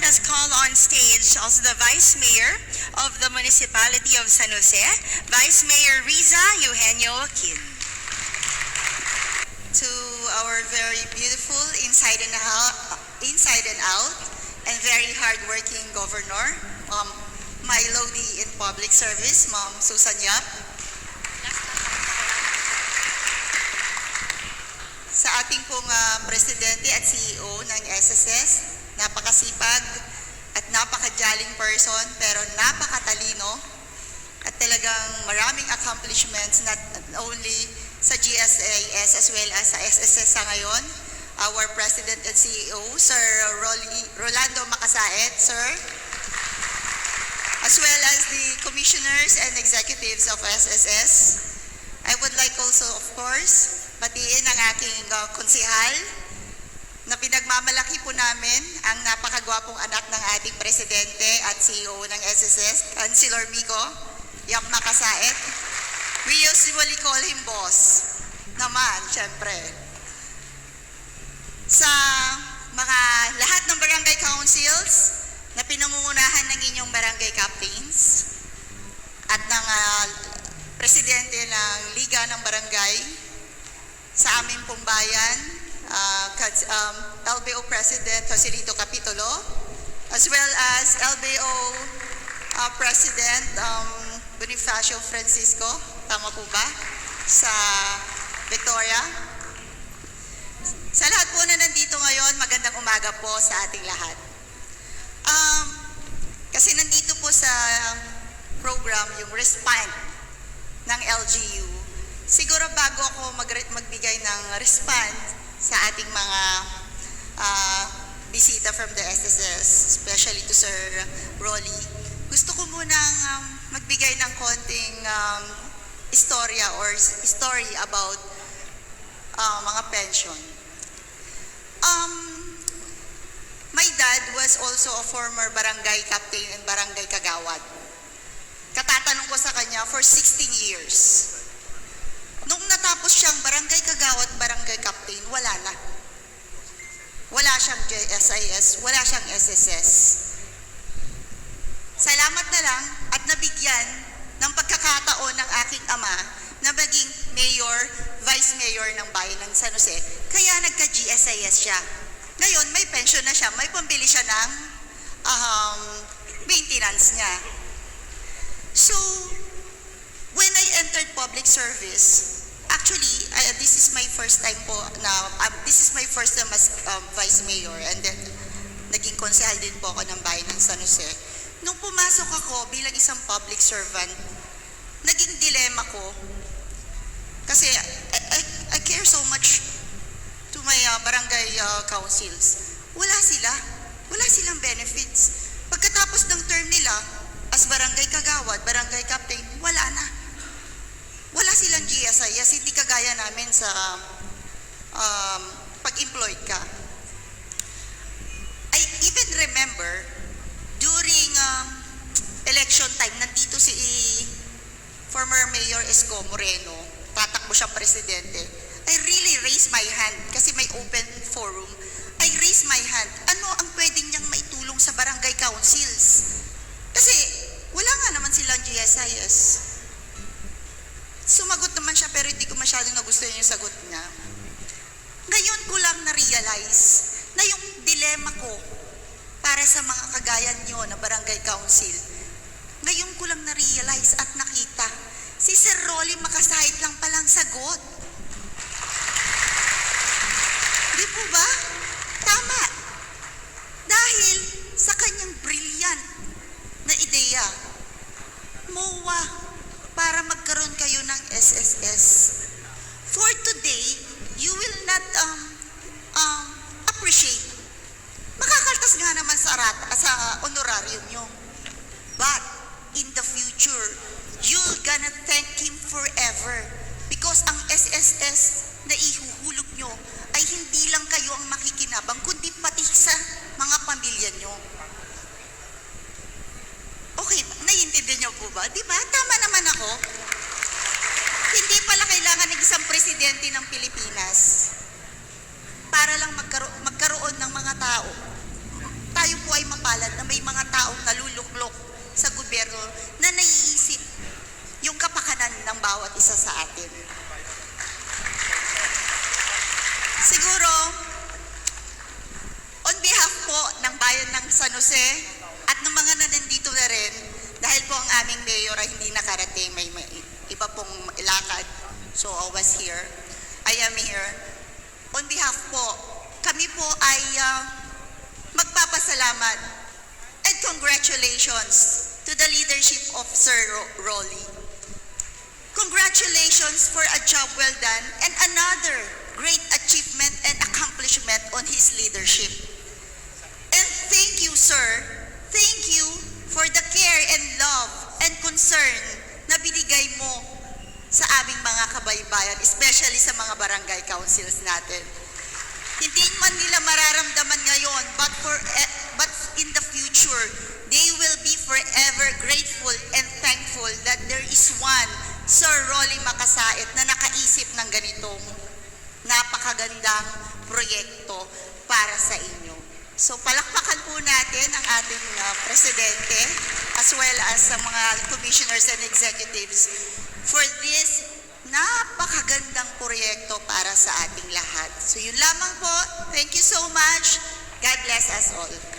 has called on stage also the Vice Mayor of the Municipality of San Jose, Vice Mayor Riza Eugenio Aquin. To our very beautiful inside and out and very hardworking Governor, my lodi in public service, Ma'am Susan Yap. Sa ating pong Presidente at CEO ng SSS, napakasipag at napakajaling person pero napakatalino at talagang maraming accomplishments not only sa GSIS as well as sa SSS sa ngayon. Our President and CEO, Sir Rolando Macasaet, Sir, as well as the commissioners and executives of SSS. I would like also, of course, batiin ang aking konsehal na pinagmamalaki po namin ang napakagwapong anak ng ating Presidente at CEO ng SSS, Councilor Miko Yap Macasaet. We usually call him boss naman, syempre. Sa mga lahat ng barangay councils na pinangungunahan ng inyong barangay captains at ng Presidente ng Liga ng Barangay sa aming pong bayan, LBO President Joselito Capitulo, as well as LBO President Bonifacio Francisco, tama po ba, sa Victoria. Sa lahat po na nandito ngayon, magandang umaga po sa ating lahat. Kasi nandito po sa program yung Respond ng LGU, siguro bago ako magbigay ng response sa ating mga bisita from the SSS, especially to Sir Rolly, gusto ko munang magbigay ng konting istorya or story about mga pension. My dad was also a former barangay captain and barangay kagawad. Katatanong ko sa kanya for 16 years. Nung natapos siyang barangay kagawad, barangay captain, wala na. Wala siyang GSIS, wala siyang SSS. Salamat na lang at nabigyan ng pagkakataon ng aking ama na maging mayor, vice mayor ng bayan ng San Jose. Kaya nagka-GSIS siya. Ngayon, may pension na siya, may pambili siya ng maintenance niya. So, when I entered public service, actually, this is my first time po na, this is my first time as vice mayor, and then naging konsehal din po ako ng bayan ng San Jose. Nung pumasok ako bilang isang public servant, naging dilema ko, kasi I care so much to my barangay councils. Wala silang benefits. Pagkatapos ng term nila, as barangay kagawad, barangay captain, wala na. Wala silang GSIS, hindi kagaya namin sa pag-employed ka. I even remember, during election time, nandito si former Mayor Esco Moreno, tatakbo siyang presidente. I really raised my hand, kasi may open forum. I raised my hand, ano ang pwedeng niyang maitulong sa barangay councils? Kasi wala nga naman silang GSIS. Sumagot naman siya pero hindi ko masyadong nagustuhan yung sagot niya. Ngayon ko lang na-realize na yung dilema ko para sa mga kagaya niyo na barangay council, ngayon ko lang na-realize at nakita, si Sir Rolly Macasaet lang palang sagot. Di po ba? Tama. Dahil sa kanyang brilliant na ideya, MOA, para magkaroon kayo ng SSS. For today, you will not appreciate. Makakaltas nga naman sa honorarium nyo. But, in the future, you're gonna thank him forever. Because ang SSS na ihuhulog nyo ay hindi lang kayo ang makikinabang, kundi pati sa mga pamilya nyo. Okay, naiintindihan niyo po ba? Di ba? Tama naman ako. Hindi pala kailangan ng isang presidente ng Pilipinas para lang magkaroon ng mga tao. Tayo po ay palad na may mga taong naluluklok sa gobyerno na naiisip yung kapakanan ng bawat isa sa atin. Siguro, on behalf po ng bayan ng San Jose at ng mga nandito na rin, dahil po ang aming mayor ay hindi nakarating, may iba pong lakad, so I was here, I am here. On behalf po, kami po ay magpapasalamat and congratulations to the leadership of Sir Rolly. Congratulations for a job well done and another great achievement and accomplishment on his leadership. And thank you, sir. Thank you for the care and love and concern na binigay mo sa aming mga kabaybayan, especially sa mga barangay councils natin. Hindi man nila mararamdaman ngayon, but in the future, they will be forever grateful and thankful that there is one Sir Rolly Makasait na nakaisip ng ganitong napakagandang proyekto para sa inyo. So palakpakan po natin ang ating presidente as well as sa mga commissioners and executives for this napakagandang proyekto para sa ating lahat. So yun lamang po. Thank you so much. God bless us all.